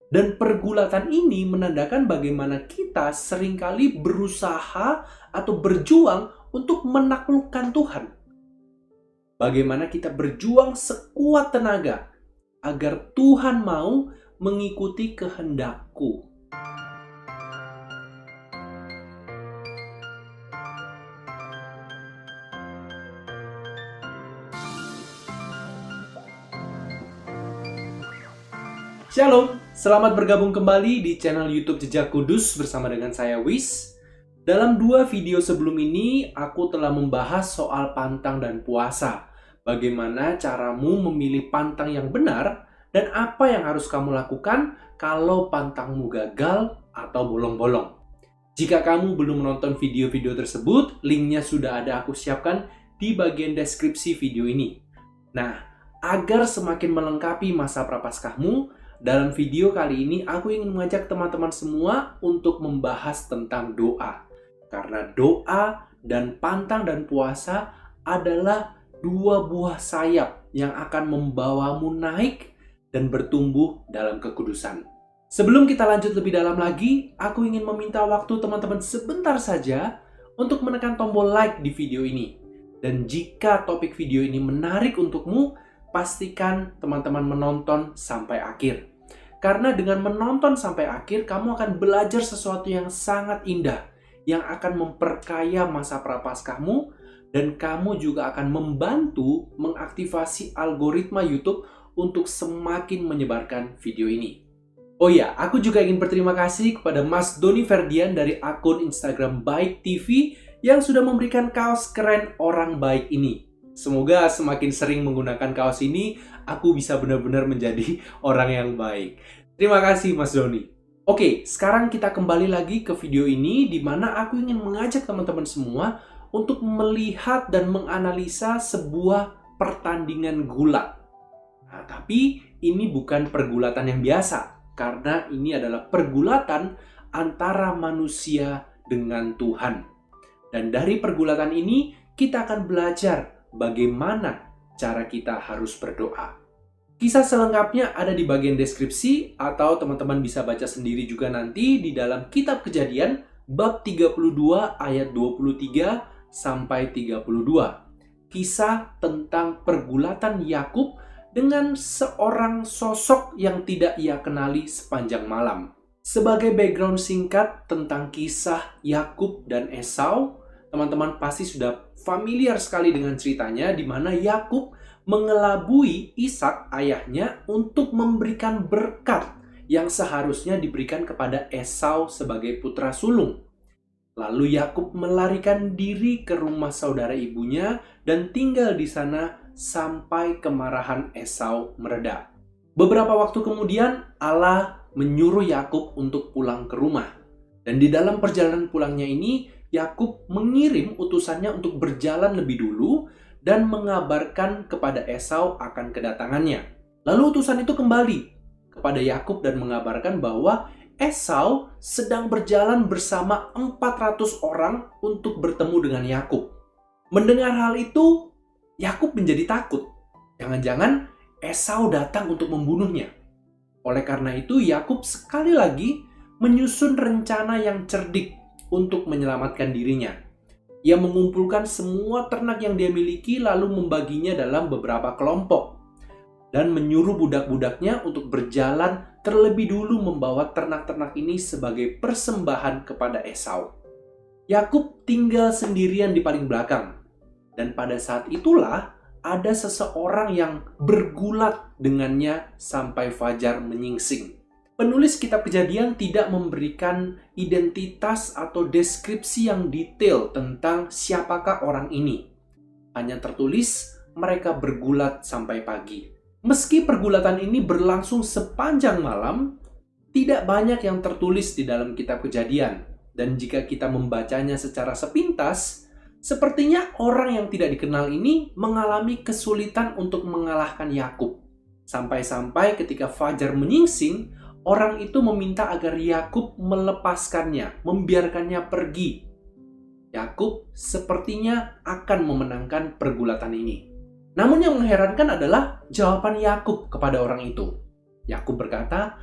Dan pergulatan ini menandakan bagaimana kita seringkali berusaha atau berjuang untuk menaklukkan Tuhan. Bagaimana kita berjuang sekuat tenaga agar Tuhan mau mengikuti kehendakku. Shalom, selamat bergabung kembali di channel YouTube Jejak Kudus bersama dengan saya Wis. Dalam 2 video sebelum ini, aku telah membahas soal pantang dan puasa. Bagaimana caramu memilih pantang yang benar dan apa yang harus kamu lakukan kalau pantangmu gagal atau bolong-bolong. Jika kamu belum menonton video-video tersebut, linknya sudah ada aku siapkan di bagian deskripsi video ini. Nah, agar semakin melengkapi masa prapaskahmu, dalam video kali ini aku ingin mengajak teman-teman semua untuk membahas tentang doa. Karena doa dan pantang dan puasa adalah 2 buah sayap yang akan membawamu naik dan bertumbuh dalam kekudusan. Sebelum kita lanjut lebih dalam lagi, aku ingin meminta waktu teman-teman sebentar saja untuk menekan tombol like di video ini. Dan jika topik video ini menarik untukmu, pastikan teman-teman menonton sampai akhir. Karena dengan menonton sampai akhir, kamu akan belajar sesuatu yang sangat indah, yang akan memperkaya masa prapaskahmu, dan kamu juga akan membantu mengaktifasi algoritma YouTube untuk semakin menyebarkan video ini. Oh ya, aku juga ingin berterima kasih kepada Mas Doni Ferdian dari akun Instagram Baik TV yang sudah memberikan kaos keren orang baik ini. Semoga semakin sering menggunakan kaos ini, aku bisa benar-benar menjadi orang yang baik. Terima kasih Mas Doni. Oke, sekarang kita kembali lagi ke video ini di mana aku ingin mengajak teman-teman semua untuk melihat dan menganalisa sebuah pertandingan gulat. Nah, tapi ini bukan pergulatan yang biasa, karena ini adalah pergulatan antara manusia dengan Tuhan. Dan dari pergulatan ini, kita akan belajar bagaimana cara kita harus berdoa. Kisah selengkapnya ada di bagian deskripsi atau teman-teman bisa baca sendiri juga nanti di dalam Kitab Kejadian bab 32 ayat 23 sampai 32. Kisah tentang pergulatan Yakub dengan seorang sosok yang tidak ia kenali sepanjang malam. Sebagai background singkat tentang kisah Yakub dan Esau, teman-teman pasti sudah familiar sekali dengan ceritanya di mana Yakub mengelabui Ishak ayahnya untuk memberikan berkat yang seharusnya diberikan kepada Esau sebagai putra sulung. Lalu Yakub melarikan diri ke rumah saudara ibunya dan tinggal di sana sampai kemarahan Esau mereda. Beberapa waktu kemudian Allah menyuruh Yakub untuk pulang ke rumah. Dan di dalam perjalanan pulangnya ini, Yakub mengirim utusannya untuk berjalan lebih dulu dan mengabarkan kepada Esau akan kedatangannya. Lalu utusan itu kembali kepada Yakub dan mengabarkan bahwa Esau sedang berjalan bersama 400 orang untuk bertemu dengan Yakub. Mendengar hal itu, Yakub menjadi takut. Jangan-jangan Esau datang untuk membunuhnya. Oleh karena itu, Yakub sekali lagi menyusun rencana yang cerdik untuk menyelamatkan dirinya. Ia mengumpulkan semua ternak yang dia miliki lalu membaginya dalam beberapa kelompok dan menyuruh budak-budaknya untuk berjalan terlebih dulu membawa ternak-ternak ini sebagai persembahan kepada Esau. Yakub tinggal sendirian di paling belakang dan pada saat itulah ada seseorang yang bergulat dengannya sampai fajar menyingsing. Penulis kitab Kejadian tidak memberikan identitas atau deskripsi yang detail tentang siapakah orang ini. Hanya tertulis mereka bergulat sampai pagi. Meski pergulatan ini berlangsung sepanjang malam, tidak banyak yang tertulis di dalam kitab Kejadian. Dan jika kita membacanya secara sepintas, sepertinya orang yang tidak dikenal ini mengalami kesulitan untuk mengalahkan Yakub. Sampai-sampai ketika fajar menyingsing, orang itu meminta agar Yakub melepaskannya, membiarkannya pergi. Yakub sepertinya akan memenangkan pergulatan ini. Namun yang mengherankan adalah jawaban Yakub kepada orang itu. Yakub berkata,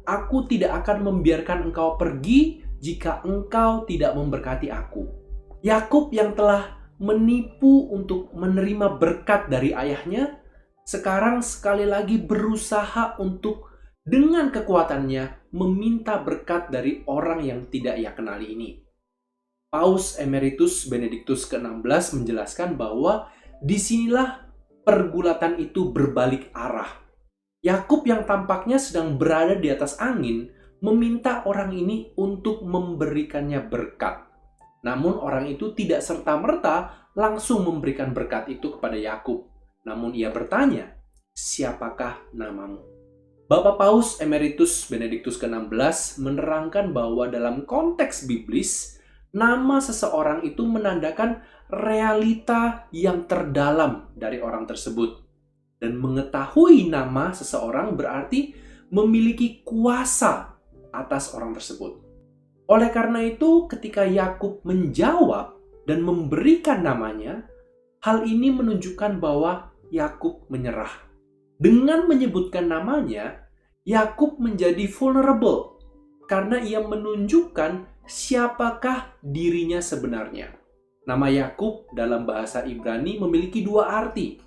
Aku tidak akan membiarkan engkau pergi jika engkau tidak memberkati aku. Yakub yang telah menipu untuk menerima berkat dari ayahnya, sekarang sekali lagi berusaha untuk dengan kekuatannya meminta berkat dari orang yang tidak ia kenali ini. Paus Emeritus Benediktus ke-16 menjelaskan bahwa disinilah pergulatan itu berbalik arah. Yakub yang tampaknya sedang berada di atas angin meminta orang ini untuk memberikannya berkat. Namun orang itu tidak serta-merta langsung memberikan berkat itu kepada Yakub. Namun ia bertanya, "Siapakah namamu?" Bapak Paus Emeritus Benediktus ke-16 menerangkan bahwa dalam konteks biblis, nama seseorang itu menandakan realita yang terdalam dari orang tersebut. Dan mengetahui nama seseorang berarti memiliki kuasa atas orang tersebut. Oleh karena itu, ketika Yakub menjawab dan memberikan namanya, hal ini menunjukkan bahwa Yakub menyerah. Dengan menyebutkan namanya, Yakub menjadi vulnerable karena ia menunjukkan siapakah dirinya sebenarnya. Nama Yakub dalam bahasa Ibrani memiliki dua arti.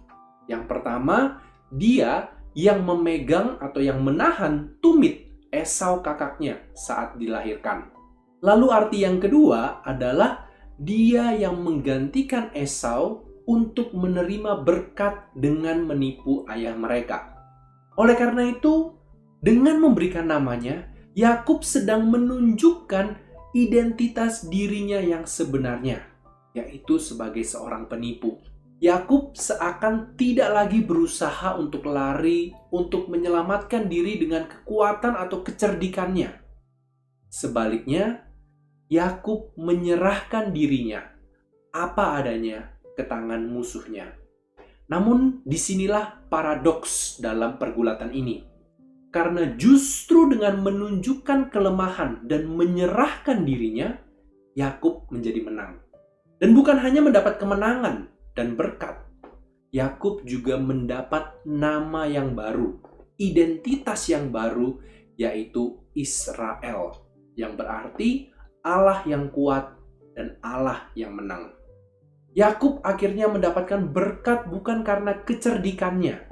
Yang pertama, dia yang memegang atau yang menahan tumit Esau kakaknya saat dilahirkan. Lalu arti yang kedua adalah dia yang menggantikan Esau untuk menerima berkat dengan menipu ayah mereka. Oleh karena itu, dengan memberikan namanya, Yakub sedang menunjukkan identitas dirinya yang sebenarnya, yaitu sebagai seorang penipu. Yakub seakan tidak lagi berusaha untuk lari, untuk menyelamatkan diri dengan kekuatan atau kecerdikannya. Sebaliknya, Yakub menyerahkan dirinya apa adanya ke tangan musuhnya. Namun disinilah paradoks dalam pergulatan ini. Karena justru dengan menunjukkan kelemahan dan menyerahkan dirinya, Yakub menjadi menang. Dan bukan hanya mendapat kemenangan dan berkat, Yakub juga mendapat nama yang baru, identitas yang baru, yaitu Israel, yang berarti Allah yang kuat dan Allah yang menang. Yakub akhirnya mendapatkan berkat bukan karena kecerdikannya,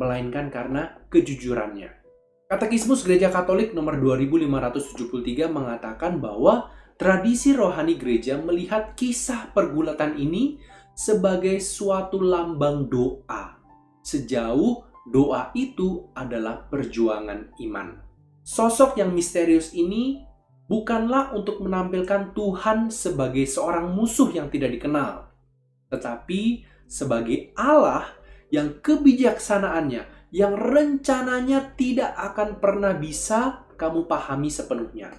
melainkan karena kejujurannya. Katekismus Gereja Katolik nomor 2573 mengatakan bahwa tradisi rohani gereja melihat kisah pergulatan ini sebagai suatu lambang doa, sejauh doa itu adalah perjuangan iman. Sosok yang misterius ini bukanlah untuk menampilkan Tuhan sebagai seorang musuh yang tidak dikenal, tetapi sebagai Allah yang kebijaksanaannya, yang rencananya tidak akan pernah bisa kamu pahami sepenuhnya.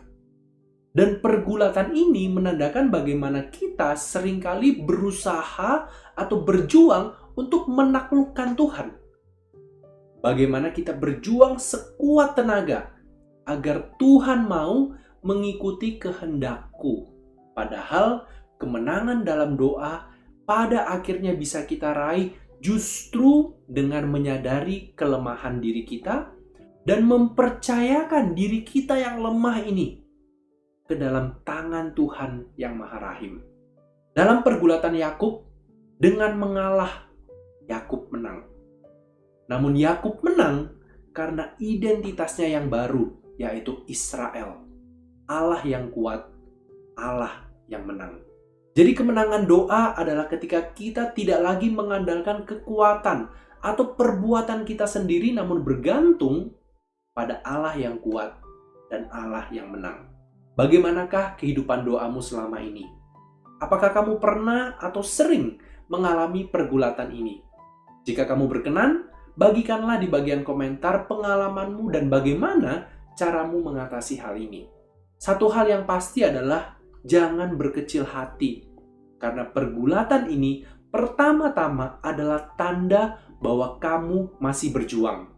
Dan pergulatan ini menandakan bagaimana kita seringkali berusaha atau berjuang untuk menaklukkan Tuhan. Bagaimana kita berjuang sekuat tenaga agar Tuhan mau mengikuti kehendakku. Padahal kemenangan dalam doa pada akhirnya bisa kita raih justru dengan menyadari kelemahan diri kita dan mempercayakan diri kita yang lemah ini ke dalam tangan Tuhan yang Maha Rahim. Dalam pergulatan Yakub, dengan mengalah, Yakub menang. Namun Yakub menang karena identitasnya yang baru, yaitu Israel. Allah yang kuat, Allah yang menang. Jadi kemenangan doa adalah ketika kita tidak lagi mengandalkan kekuatan atau perbuatan kita sendiri, namun bergantung pada Allah yang kuat dan Allah yang menang. Bagaimanakah kehidupan doamu selama ini? Apakah kamu pernah atau sering mengalami pergulatan ini? Jika kamu berkenan, bagikanlah di bagian komentar pengalamanmu dan bagaimana caramu mengatasi hal ini. Satu hal yang pasti adalah jangan berkecil hati, karena pergulatan ini pertama-tama adalah tanda bahwa kamu masih berjuang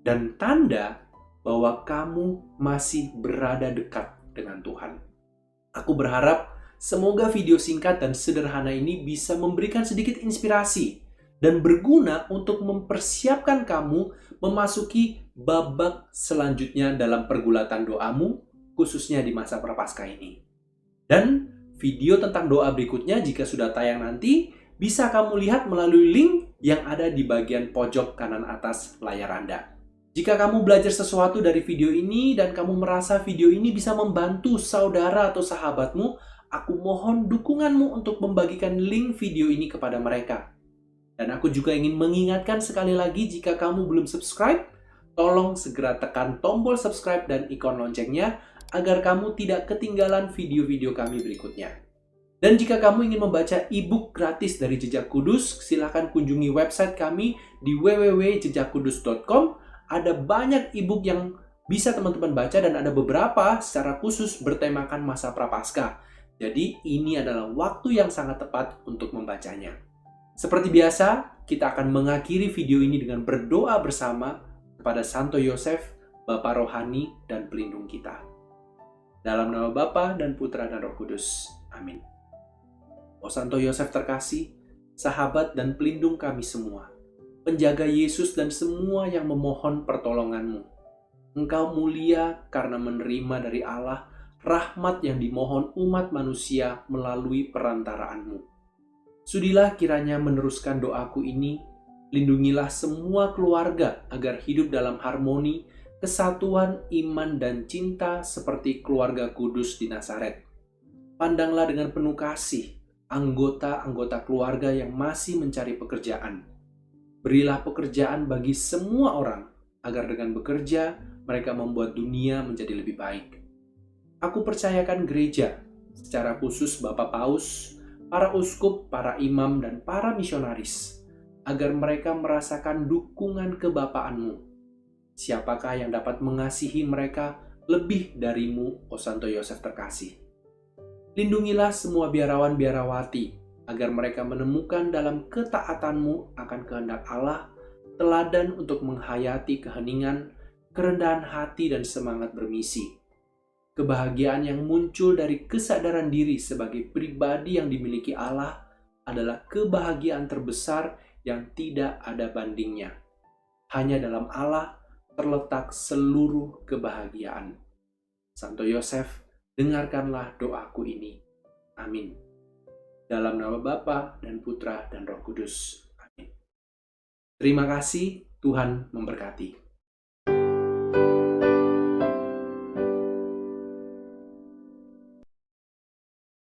dan tanda bahwa kamu masih berada dekat dengan Tuhan. Aku berharap semoga video singkat dan sederhana ini bisa memberikan sedikit inspirasi dan berguna untuk mempersiapkan kamu memasuki babak selanjutnya dalam pergulatan doamu, khususnya di masa Prapaskah ini. Dan video tentang doa berikutnya jika sudah tayang nanti, bisa kamu lihat melalui link yang ada di bagian pojok kanan atas layar Anda. Jika kamu belajar sesuatu dari video ini dan kamu merasa video ini bisa membantu saudara atau sahabatmu, aku mohon dukunganmu untuk membagikan link video ini kepada mereka. Dan aku juga ingin mengingatkan sekali lagi, jika kamu belum subscribe, tolong segera tekan tombol subscribe dan ikon loncengnya agar kamu tidak ketinggalan video-video kami berikutnya. Dan jika kamu ingin membaca e-book gratis dari Jejak Kudus, silakan kunjungi website kami di www.jejakkudus.com. Ada banyak e-book yang bisa teman-teman baca dan ada beberapa secara khusus bertemakan masa Prapaskah. Jadi ini adalah waktu yang sangat tepat untuk membacanya. Seperti biasa, kita akan mengakhiri video ini dengan berdoa bersama kepada Santo Yosef, Bapa Rohani dan pelindung kita. Dalam nama Bapa dan Putra dan Roh Kudus. Amin. O Santo Yosef terkasih, sahabat dan pelindung kami semua, penjaga Yesus dan semua yang memohon pertolonganmu. Engkau mulia karena menerima dari Allah rahmat yang dimohon umat manusia melalui perantaraanmu. Sudilah kiranya meneruskan doaku ini, lindungilah semua keluarga agar hidup dalam harmoni, kesatuan, iman, dan cinta seperti keluarga kudus di Nazaret. Pandanglah dengan penuh kasih anggota-anggota keluarga yang masih mencari pekerjaan. Berilah pekerjaan bagi semua orang, agar dengan bekerja mereka membuat dunia menjadi lebih baik. Aku percayakan gereja, secara khusus Bapak Paus, para uskup, para imam, dan para misionaris, agar mereka merasakan dukungan kebapaanmu. Siapakah yang dapat mengasihi mereka lebih darimu, O Santo Yosef terkasih? Lindungilah semua biarawan-biarawati, agar mereka menemukan dalam ketaatanmu akan kehendak Allah, teladan untuk menghayati keheningan, kerendahan hati, dan semangat bermisi. Kebahagiaan yang muncul dari kesadaran diri sebagai pribadi yang dimiliki Allah adalah kebahagiaan terbesar yang tidak ada bandingnya. Hanya dalam Allah terletak seluruh kebahagiaan. Santo Yosef, dengarkanlah doaku ini. Amin. Dalam nama Bapa dan Putra dan Roh Kudus. Amin. Terima kasih, Tuhan memberkati.